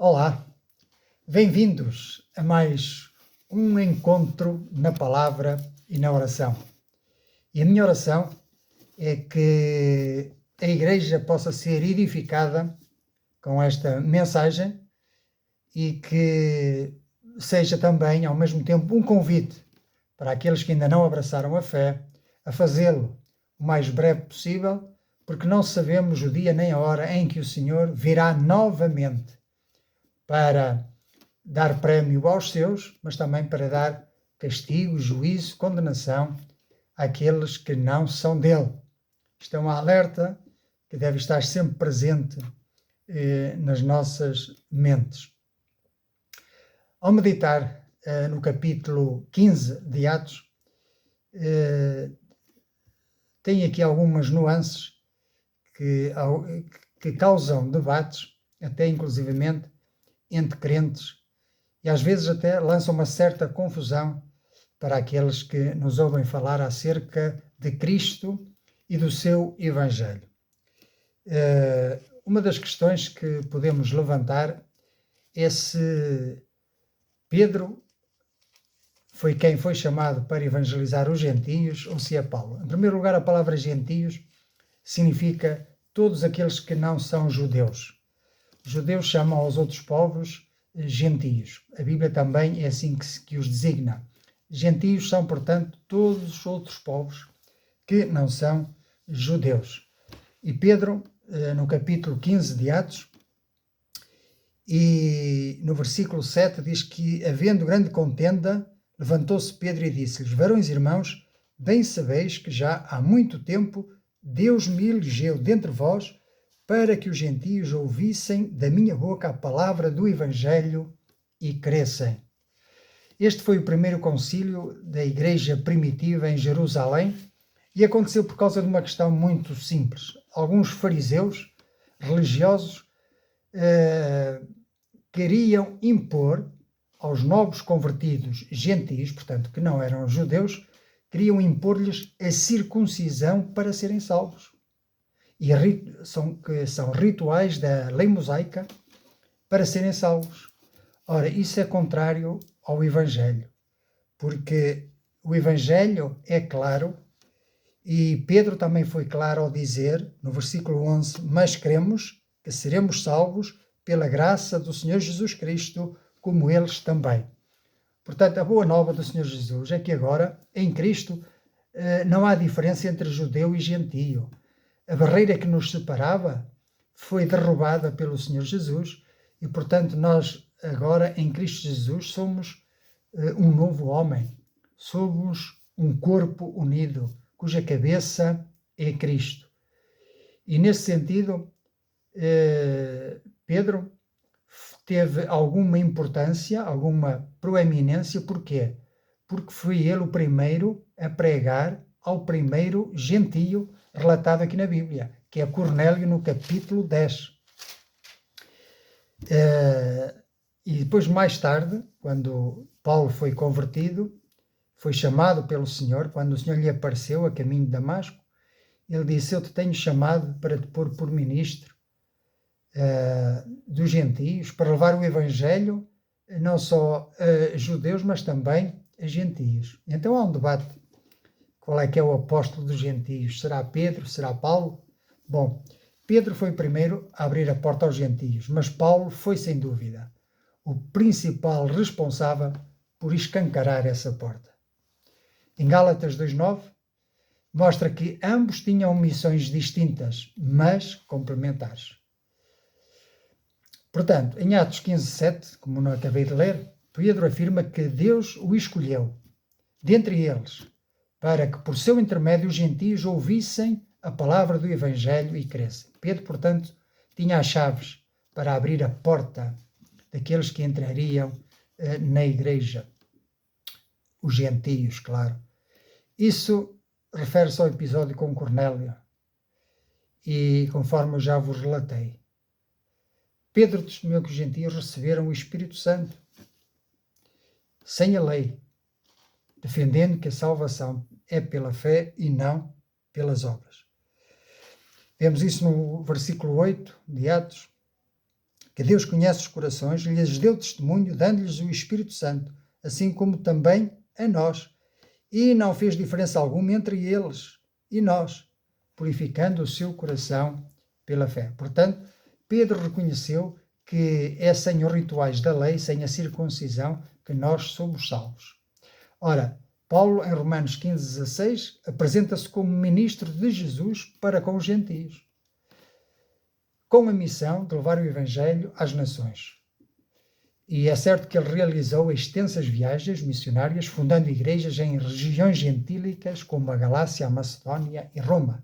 Olá, bem-vindos a mais um encontro na palavra e na oração. E a minha oração é que a Igreja possa ser edificada com esta mensagem e que seja também, ao mesmo tempo, um convite para aqueles que ainda não abraçaram a fé a fazê-lo o mais breve possível, porque não sabemos o dia nem a hora em que o Senhor virá novamente para dar prémio aos seus, mas também para dar castigo, juízo, condenação àqueles que não são dele. Isto é um alerta que deve estar sempre presente nas nossas mentes. Ao meditar no capítulo 15 de Atos, tem aqui algumas nuances que causam debates, até inclusivamente entre crentes, e às vezes até lançam uma certa confusão para aqueles que nos ouvem falar acerca de Cristo e do seu Evangelho. Uma das questões que podemos levantar é se Pedro foi quem foi chamado para evangelizar os gentios ou se é Paulo. Em primeiro lugar, a palavra gentios significa todos aqueles que não são judeus. Os judeus chamam aos outros povos gentios. A Bíblia também é assim que os designa. Gentios são, portanto, todos os outros povos que não são judeus. E Pedro, no capítulo 15 de Atos, e no versículo 7, diz que, havendo grande contenda, levantou-se Pedro e disse-lhes: varões e irmãos, bem sabeis que já há muito tempo Deus me elegeu dentre vós para que os gentios ouvissem da minha boca a palavra do Evangelho e crescem. Este foi o primeiro concílio da igreja primitiva em Jerusalém e aconteceu por causa de uma questão muito simples. Alguns fariseus religiosos queriam impor aos novos convertidos gentios, portanto que não eram judeus, queriam impor-lhes a circuncisão para serem salvos. E são rituais da lei mosaica para serem salvos. Ora, isso é contrário ao Evangelho, porque o Evangelho é claro, e Pedro também foi claro ao dizer, no versículo 11, mas cremos que seremos salvos pela graça do Senhor Jesus Cristo, como eles também. Portanto, a boa nova do Senhor Jesus é que agora, em Cristo, não há diferença entre judeu e gentio. A barreira que nos separava foi derrubada pelo Senhor Jesus e, portanto, nós agora, em Cristo Jesus, somos um novo homem. Somos um corpo unido, cuja cabeça é Cristo. E, nesse sentido, Pedro teve alguma importância, alguma proeminência. Porquê? Porque foi ele o primeiro a pregar ao primeiro gentio relatado aqui na Bíblia, que é Cornélio, no capítulo 10. E depois, mais tarde, quando Paulo foi convertido, foi chamado pelo Senhor, quando o Senhor lhe apareceu a caminho de Damasco, ele disse: eu te tenho chamado para te pôr por ministro dos gentios, para levar o Evangelho não só a judeus, mas também a gentios. Então há um debate. Qual é que é o apóstolo dos gentios? Será Pedro? Será Paulo? Bom, Pedro foi o primeiro a abrir a porta aos gentios, mas Paulo foi, sem dúvida, o principal responsável por escancarar essa porta. Em Gálatas 2:9, mostra que ambos tinham missões distintas, mas complementares. Portanto, em Atos 15:7, como não acabei de ler, Pedro afirma que Deus o escolheu dentre eles, para que por seu intermédio os gentios ouvissem a palavra do Evangelho e crescem. Pedro, portanto, tinha as chaves para abrir a porta daqueles que entrariam na igreja. Os gentios, claro. Isso refere-se ao episódio com Cornélio. E conforme eu já vos relatei, Pedro testemunhou que os gentios receberam o Espírito Santo sem a lei, defendendo que a salvação é pela fé e não pelas obras. Vemos isso no versículo 8 de Atos, que Deus conhece os corações, lhes deu testemunho, dando-lhes o Espírito Santo, assim como também a nós, e não fez diferença alguma entre eles e nós, purificando o seu coração pela fé. Portanto, Pedro reconheceu que é sem os rituais da lei, sem a circuncisão, que nós somos salvos. Ora, Paulo, em Romanos 15:16, apresenta-se como ministro de Jesus para com os gentios, com a missão de levar o Evangelho às nações. E é certo que ele realizou extensas viagens missionárias, fundando igrejas em regiões gentílicas como a Galácia, a Macedónia e Roma.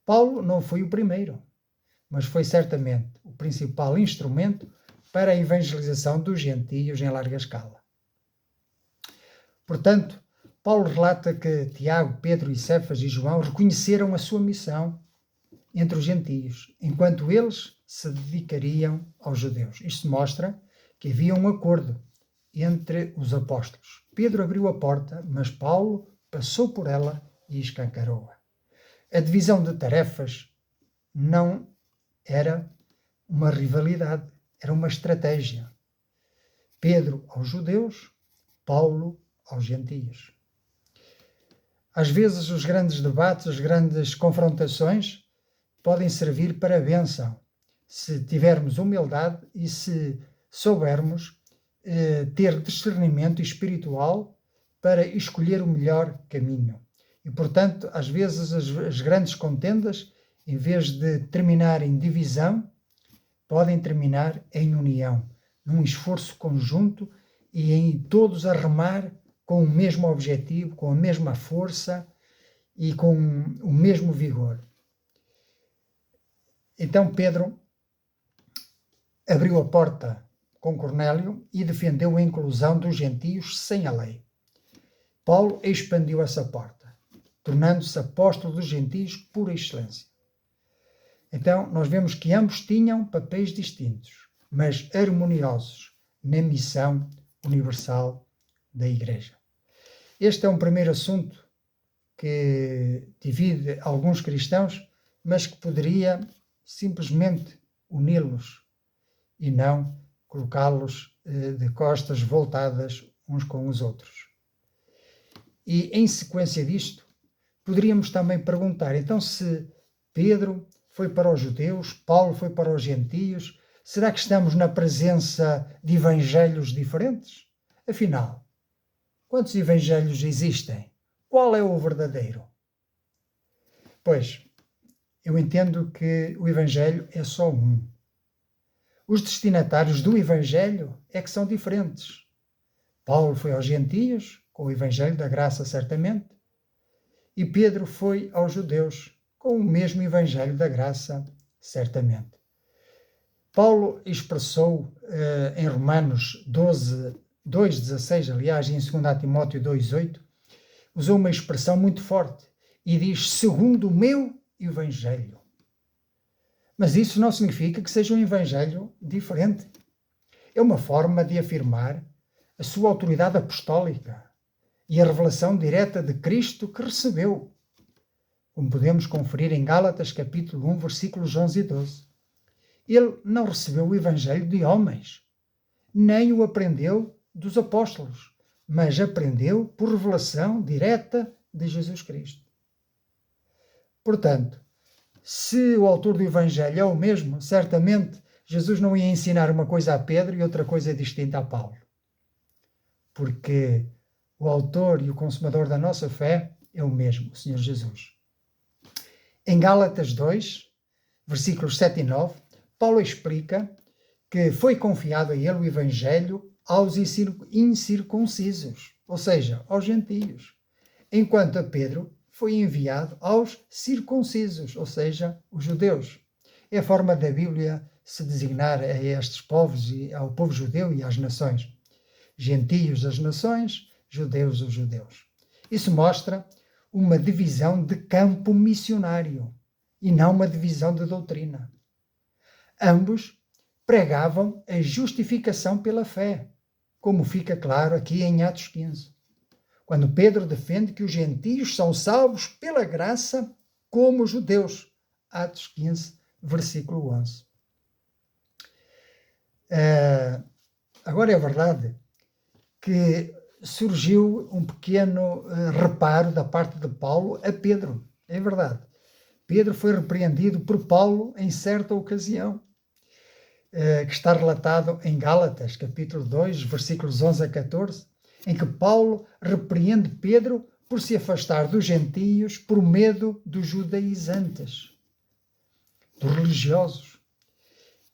Paulo não foi o primeiro, mas foi certamente o principal instrumento para a evangelização dos gentios em larga escala. Portanto, Paulo relata que Tiago, Pedro e Cefas e João reconheceram a sua missão entre os gentios, enquanto eles se dedicariam aos judeus. Isto mostra que havia um acordo entre os apóstolos. Pedro abriu a porta, mas Paulo passou por ela e escancarou-a. A divisão de tarefas não era uma rivalidade, era uma estratégia. Pedro aos judeus, Paulo aos gentios. Às vezes os grandes debates, as grandes confrontações podem servir para a bênção, se tivermos humildade e se soubermos ter discernimento espiritual para escolher o melhor caminho. E, portanto, às vezes as grandes contendas, em vez de terminar em divisão, podem terminar em união, num esforço conjunto e em todos a remar com o mesmo objetivo, com a mesma força e com o mesmo vigor. Então Pedro abriu a porta com Cornélio e defendeu a inclusão dos gentios sem a lei. Paulo expandiu essa porta, tornando-se apóstolo dos gentios por excelência. Então nós vemos que ambos tinham papéis distintos, mas harmoniosos na missão universal da Igreja. Este é um primeiro assunto que divide alguns cristãos, mas que poderia simplesmente uni-los e não colocá-los de costas voltadas uns com os outros. E em sequência disto, poderíamos também perguntar, então se Pedro foi para os judeus, Paulo foi para os gentios, será que estamos na presença de evangelhos diferentes? Afinal, quantos evangelhos existem? Qual é o verdadeiro? Pois, eu entendo que o evangelho é só um. Os destinatários do evangelho é que são diferentes. Paulo foi aos gentios, com o evangelho da graça certamente, e Pedro foi aos judeus, com o mesmo evangelho da graça certamente. Paulo expressou em Romanos 2:16, aliás, e em 2 Timóteo 2:8, usou uma expressão muito forte e diz, segundo o meu evangelho. Mas isso não significa que seja um evangelho diferente. É uma forma de afirmar a sua autoridade apostólica e a revelação direta de Cristo que recebeu, como podemos conferir em Gálatas capítulo 1, versículos 11 e 12. Ele não recebeu o evangelho de homens, nem o aprendeu dos apóstolos, mas aprendeu por revelação direta de Jesus Cristo. Portanto, se o autor do evangelho é o mesmo, certamente Jesus não ia ensinar uma coisa a Pedro e outra coisa distinta a Paulo. Porque o autor e o consumador da nossa fé é o mesmo, o Senhor Jesus. Em Gálatas 2, versículos 7 e 9, Paulo explica que foi confiado a ele o evangelho aos incircuncisos, ou seja, aos gentios, enquanto a Pedro foi enviado aos circuncisos, ou seja, os judeus. É a forma da Bíblia se designar a estes povos, e ao povo judeu e às nações. Gentios as nações, judeus os judeus. Isso mostra uma divisão de campo missionário e não uma divisão de doutrina. Ambos pregavam a justificação pela fé, como fica claro aqui em Atos 15, quando Pedro defende que os gentios são salvos pela graça como os judeus. Atos 15, versículo 11. Agora é verdade que surgiu um pequeno reparo da parte de Paulo a Pedro. É verdade. Pedro foi repreendido por Paulo em certa ocasião, que está relatado em Gálatas, capítulo 2, versículos 11 a 14, em que Paulo repreende Pedro por se afastar dos gentios por medo dos judaizantes, dos religiosos.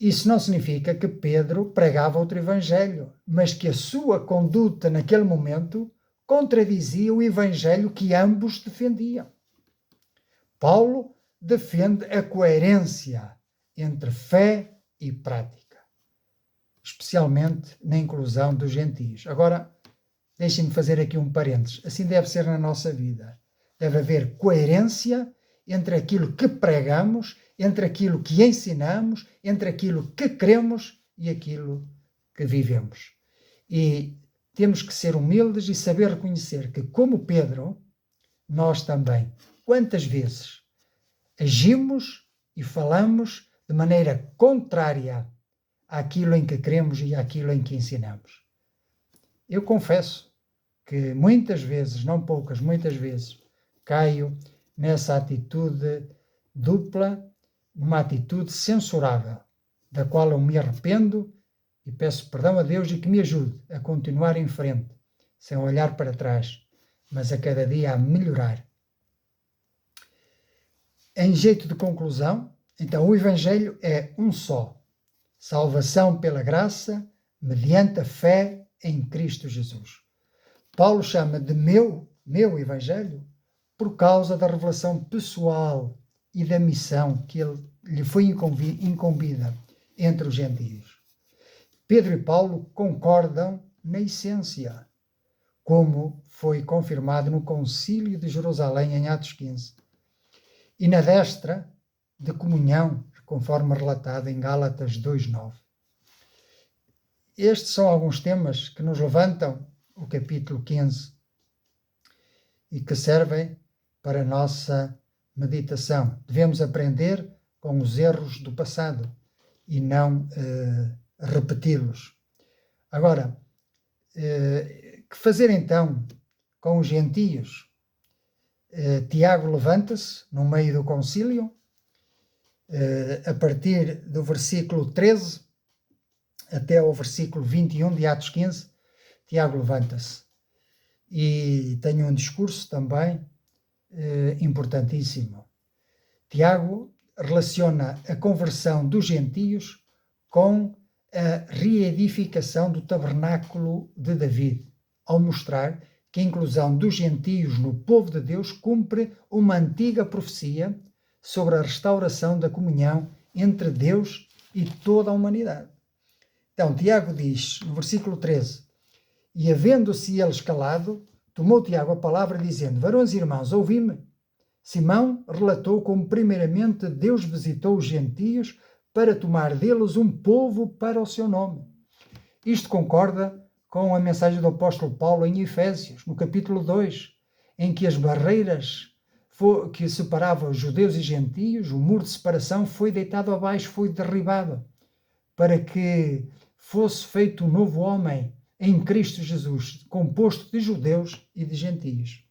Isso não significa que Pedro pregava outro evangelho, mas que a sua conduta naquele momento contradizia o evangelho que ambos defendiam. Paulo defende a coerência entre fé e prática, especialmente na inclusão dos gentios. Agora, deixem-me fazer aqui um parênteses. Assim deve ser na nossa vida. Deve haver coerência entre aquilo que pregamos, entre aquilo que ensinamos, entre aquilo que queremos e aquilo que vivemos. E temos que ser humildes e saber reconhecer que, como Pedro, nós também, quantas vezes agimos e falamos de maneira contrária àquilo em que queremos e àquilo em que ensinamos. Eu confesso que muitas vezes, não poucas, muitas vezes, caio nessa atitude dupla, numa atitude censurável, da qual eu me arrependo e peço perdão a Deus e que me ajude a continuar em frente, sem olhar para trás, mas a cada dia a melhorar. Em jeito de conclusão, então o Evangelho é um só: salvação pela graça, mediante a fé em Cristo Jesus. Paulo chama de meu Evangelho por causa da revelação pessoal e da missão que lhe foi incumbida entre os gentios. Pedro e Paulo concordam na essência, como foi confirmado no Concílio de Jerusalém em Atos 15, e na destra de comunhão, conforme relatado em Gálatas 2:9. Estes são alguns temas que nos levantam o capítulo 15 e que servem para a nossa meditação. Devemos aprender com os erros do passado e não repeti-los. Agora, que fazer então com os gentios? Tiago levanta-se no meio do concílio, a partir do versículo 13 até ao versículo 21 de Atos 15, Tiago levanta-se e tem um discurso também importantíssimo. Tiago relaciona a conversão dos gentios com a reedificação do tabernáculo de David, ao mostrar que a inclusão dos gentios no povo de Deus cumpre uma antiga profecia sobre a restauração da comunhão entre Deus e toda a humanidade. Então, Tiago diz, no versículo 13, e havendo-se eles calado, tomou Tiago a palavra dizendo: varões e irmãos, ouvi-me. Simão relatou como primeiramente Deus visitou os gentios para tomar deles um povo para o seu nome. Isto concorda com a mensagem do apóstolo Paulo em Efésios, no capítulo 2, em que as barreiras que separavam os judeus e gentios, o muro de separação foi deitado abaixo, foi derribado, para que fosse feito um novo homem em Cristo Jesus, composto de judeus e de gentios.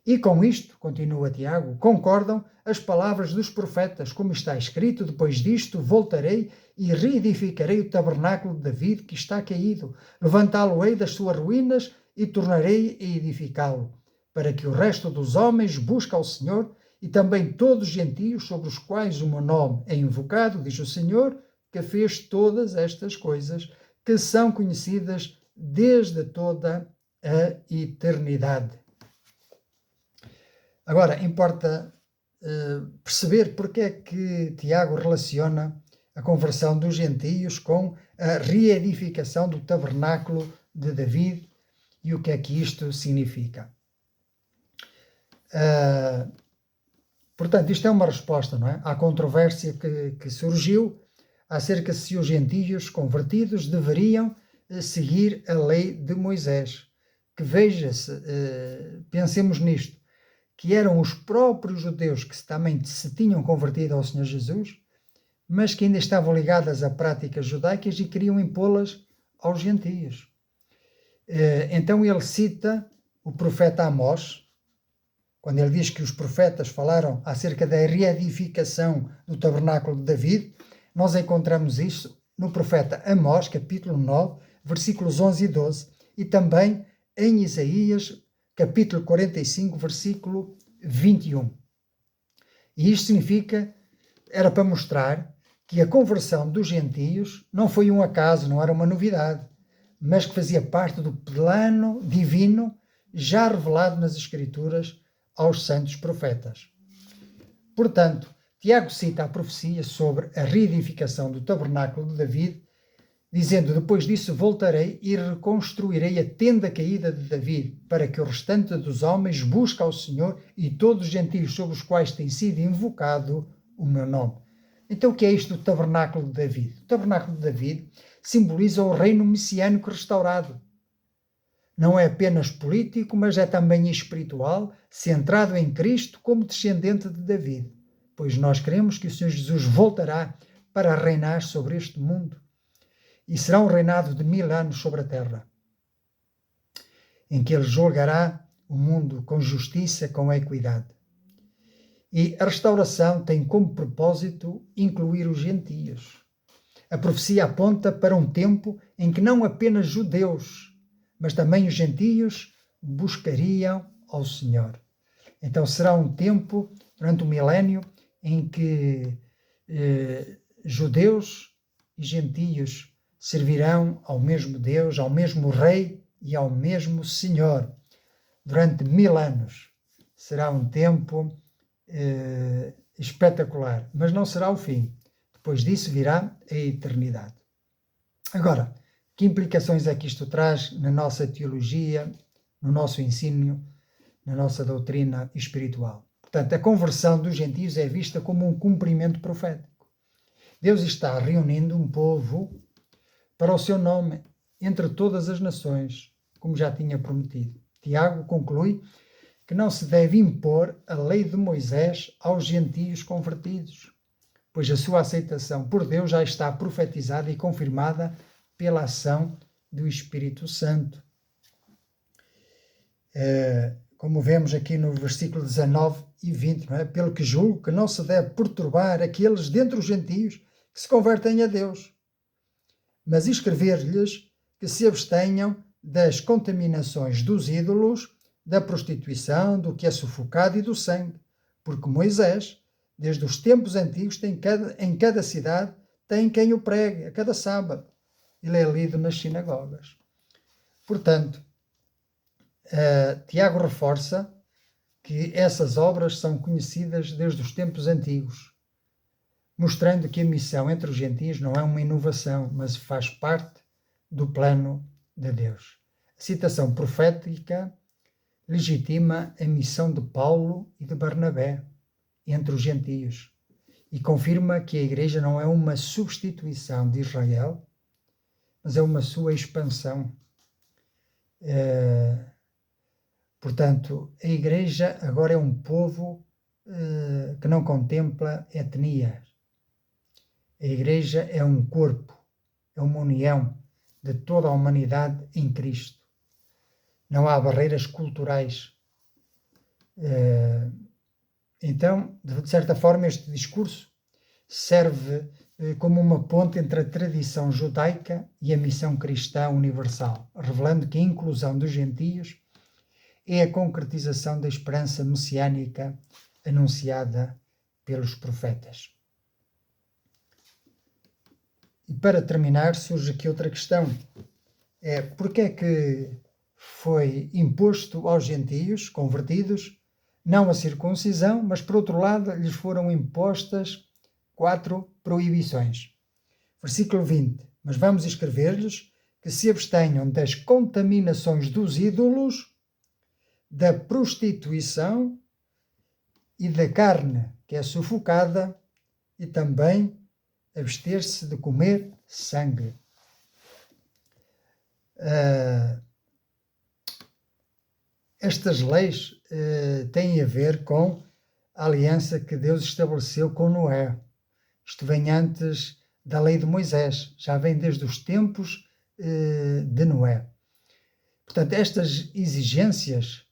E com isto, continua Tiago, concordam as palavras dos profetas, como está escrito: depois disto voltarei e reedificarei o tabernáculo de David que está caído, levantá-lo-ei das suas ruínas e tornarei a edificá-lo, para que o resto dos homens busque ao Senhor e também todos os gentios sobre os quais o meu nome é invocado, diz o Senhor, que fez todas estas coisas que são conhecidas desde toda a eternidade. Agora, importa perceber porque é que Tiago relaciona a conversão dos gentios com a reedificação do tabernáculo de David e o que é que isto significa. Portanto, isto é uma resposta, não é, à controvérsia que surgiu acerca se os gentios convertidos deveriam seguir a lei de Moisés. Que veja-se, pensemos nisto, que eram os próprios judeus que também se tinham convertido ao Senhor Jesus, mas que ainda estavam ligadas a práticas judaicas e queriam impô-las aos gentios. Então ele cita o profeta Amós, quando ele diz que os profetas falaram acerca da reedificação do tabernáculo de David. Nós encontramos isso no profeta Amós, capítulo 9, versículos 11 e 12, e também em Isaías, capítulo 45, versículo 21. E isto era para mostrar que a conversão dos gentios não foi um acaso, não era uma novidade, mas que fazia parte do plano divino já revelado nas Escrituras aos santos profetas. Portanto, Tiago cita a profecia sobre a reedificação do tabernáculo de David, dizendo: depois disso voltarei e reconstruirei a tenda caída de David, para que o restante dos homens busque ao Senhor e todos os gentios sobre os quais tem sido invocado o meu nome. Então o que é isto do tabernáculo de David? O tabernáculo de David simboliza o reino messiânico restaurado. Não é apenas político, mas é também espiritual, centrado em Cristo como descendente de David, pois nós cremos que o Senhor Jesus voltará para reinar sobre este mundo, e será um reinado de 1000 anos sobre a terra, em que ele julgará o mundo com justiça, com equidade. E a restauração tem como propósito incluir os gentios. A profecia aponta para um tempo em que não apenas judeus, mas também os gentios buscariam ao Senhor. Então será um tempo, durante o milénio, em que judeus e gentios servirão ao mesmo Deus, ao mesmo Rei e ao mesmo Senhor. Durante 1000 anos. Será um tempo espetacular, mas não será o fim. Depois disso virá a eternidade. Agora, que implicações é que isto traz na nossa teologia, no nosso ensino, na nossa doutrina espiritual? Portanto, a conversão dos gentios é vista como um cumprimento profético. Deus está reunindo um povo para o seu nome entre todas as nações, como já tinha prometido. Tiago conclui que não se deve impor a lei de Moisés aos gentios convertidos, pois a sua aceitação por Deus já está profetizada e confirmada pela ação do Espírito Santo. Como vemos aqui no versículo 19 e 20, não é? Pelo que julgo que não se deve perturbar aqueles dentre os gentios que se convertem a Deus, mas escrever-lhes que se abstenham das contaminações dos ídolos, da prostituição, do que é sufocado e do sangue, porque Moisés, desde os tempos antigos, em cada cidade, tem quem o pregue, a cada sábado. Ele é lido nas sinagogas. Portanto, Tiago reforça que essas obras são conhecidas desde os tempos antigos, mostrando que a missão entre os gentios não é uma inovação, mas faz parte do plano de Deus. A citação profética legitima a missão de Paulo e de Barnabé entre os gentios e confirma que a Igreja não é uma substituição de Israel, mas é uma sua expansão. Portanto, a Igreja agora é um povo que não contempla etnias. A Igreja é um corpo, é uma união de toda a humanidade em Cristo. Não há barreiras culturais. Então, de certa forma, este discurso serve como uma ponte entre a tradição judaica e a missão cristã universal, revelando que a inclusão dos gentios é a concretização da esperança messiânica anunciada pelos profetas. E para terminar, surge aqui outra questão. Porque é que foi imposto aos gentios convertidos não a circuncisão, mas por outro lado lhes foram impostas 4 proibições. Versículo 20. Mas vamos escrever-lhes que se abstenham das contaminações dos ídolos, da prostituição e da carne que é sufocada, e também abster-se de comer sangue. Estas leis têm a ver com a aliança que Deus estabeleceu com Noé. Isto vem antes da lei de Moisés, já vem desde os tempos de Noé. Portanto, estas exigências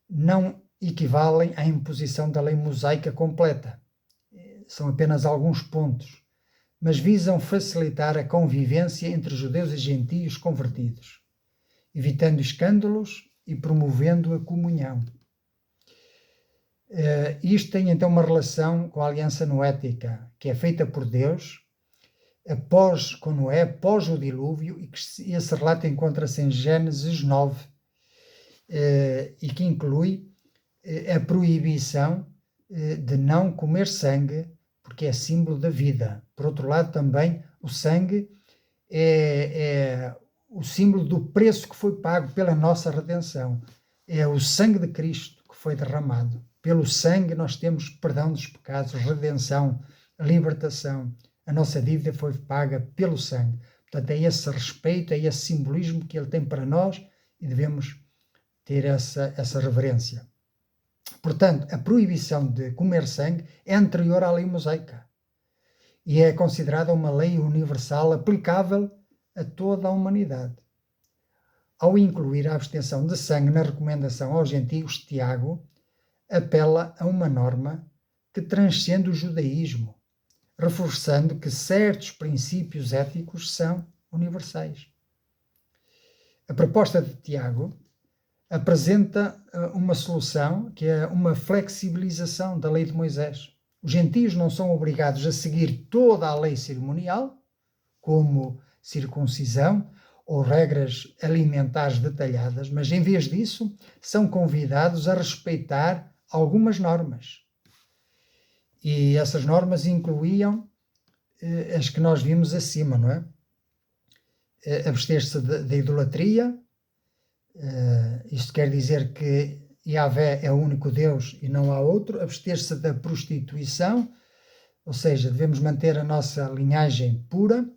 não equivalem à imposição da lei mosaica completa. São apenas alguns pontos, mas visam facilitar a convivência entre judeus e gentios convertidos, evitando escândalos e promovendo a comunhão. Isto tem então uma relação com a aliança noética, que é feita por Deus com Noé, após o dilúvio, e que esse relato encontra-se em Gênesis 9, e que inclui a proibição de não comer sangue, porque é símbolo da vida. Por outro lado, também o sangue é o símbolo do preço que foi pago pela nossa redenção. É o sangue de Cristo que foi derramado. Pelo sangue nós temos perdão dos pecados, redenção, libertação. A nossa dívida foi paga pelo sangue. Portanto, é esse respeito, é esse simbolismo que ele tem para nós e devemos ter essa reverência. Portanto, a proibição de comer sangue é anterior à lei mosaica e é considerada uma lei universal aplicável a toda a humanidade. Ao incluir a abstenção de sangue na recomendação aos gentios, Tiago apela a uma norma que transcende o judaísmo, reforçando que certos princípios éticos são universais. A proposta de Tiago apresenta uma solução que é uma flexibilização da lei de Moisés. Os gentios não são obrigados a seguir toda a lei cerimonial, como circuncisão ou regras alimentares detalhadas, mas em vez disso são convidados a respeitar algumas normas. E essas normas incluíam as que nós vimos acima, não é? Abster-se da idolatria. Isto quer dizer que Yahvé é o único Deus e não há outro. Abster-se da prostituição, ou seja, devemos manter a nossa linhagem pura.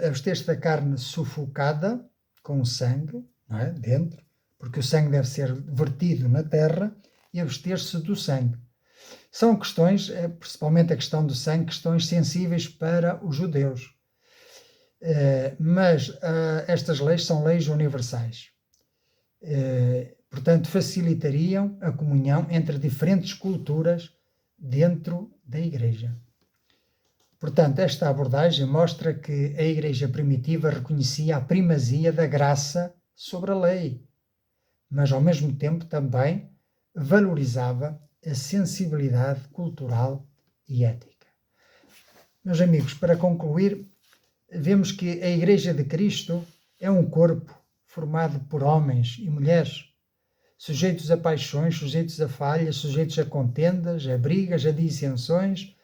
Abster-se da carne sufocada com sangue, não é? Dentro, porque o sangue deve ser vertido na terra, e abster-se do sangue. São questões, principalmente a questão do sangue, questões sensíveis para os judeus. Mas estas leis são leis universais. Portanto, facilitariam a comunhão entre diferentes culturas dentro da Igreja. Portanto, esta abordagem mostra que a Igreja primitiva reconhecia a primazia da graça sobre a lei, mas ao mesmo tempo também valorizava a sensibilidade cultural e ética. Meus amigos, para concluir, vemos que a Igreja de Cristo é um corpo formado por homens e mulheres, sujeitos a paixões, sujeitos a falhas, sujeitos a contendas, a brigas, a dissensões,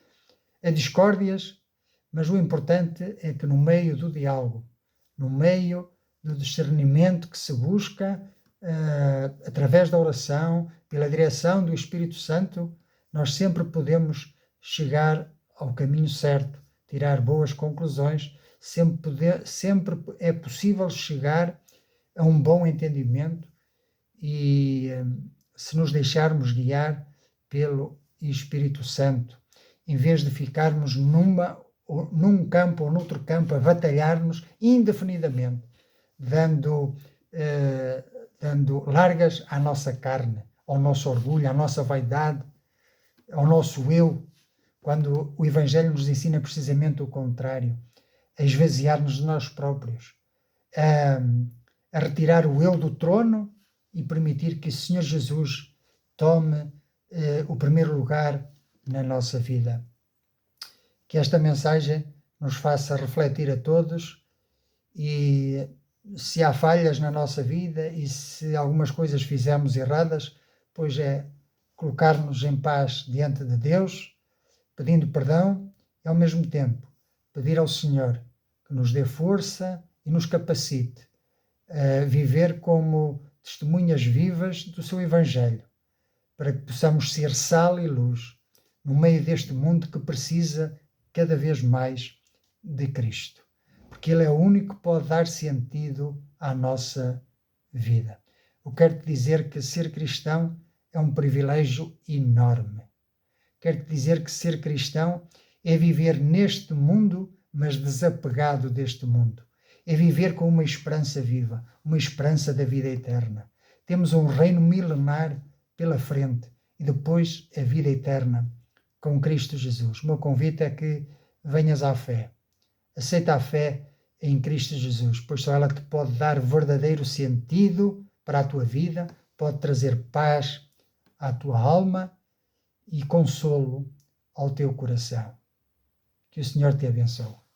a discórdias, mas o importante é que no meio do diálogo, no meio do discernimento que se busca através da oração, pela direção do Espírito Santo, nós sempre podemos chegar ao caminho certo, tirar boas conclusões, sempre é possível chegar a um bom entendimento e se nos deixarmos guiar pelo Espírito Santo, em vez de ficarmos num campo ou noutro campo a batalharmos indefinidamente, dando largas à nossa carne, ao nosso orgulho, à nossa vaidade, ao nosso eu, quando o Evangelho nos ensina precisamente o contrário, a esvaziar-nos de nós próprios, a retirar o eu do trono e permitir que o Senhor Jesus tome o primeiro lugar na nossa vida. Que esta mensagem nos faça refletir a todos e se há falhas na nossa vida e se algumas coisas fizemos erradas, pois é colocar-nos em paz diante de Deus, pedindo perdão e ao mesmo tempo pedir ao Senhor que nos dê força e nos capacite a viver como testemunhas vivas do seu Evangelho, para que possamos ser sal e luz no meio deste mundo que precisa cada vez mais de Cristo, porque Ele é o único que pode dar sentido à nossa vida. Eu quero te dizer que ser cristão é um privilégio enorme. Quero te dizer que ser cristão é viver neste mundo, mas desapegado deste mundo. é viver com uma esperança viva, uma esperança da vida eterna. Temos um reino milenar pela frente e depois a vida eterna com Cristo Jesus. O meu convite é que venhas à fé. Aceita a fé em Cristo Jesus, pois só ela te pode dar verdadeiro sentido para a tua vida, pode trazer paz à tua alma e consolo ao teu coração. Que o Senhor te abençoe.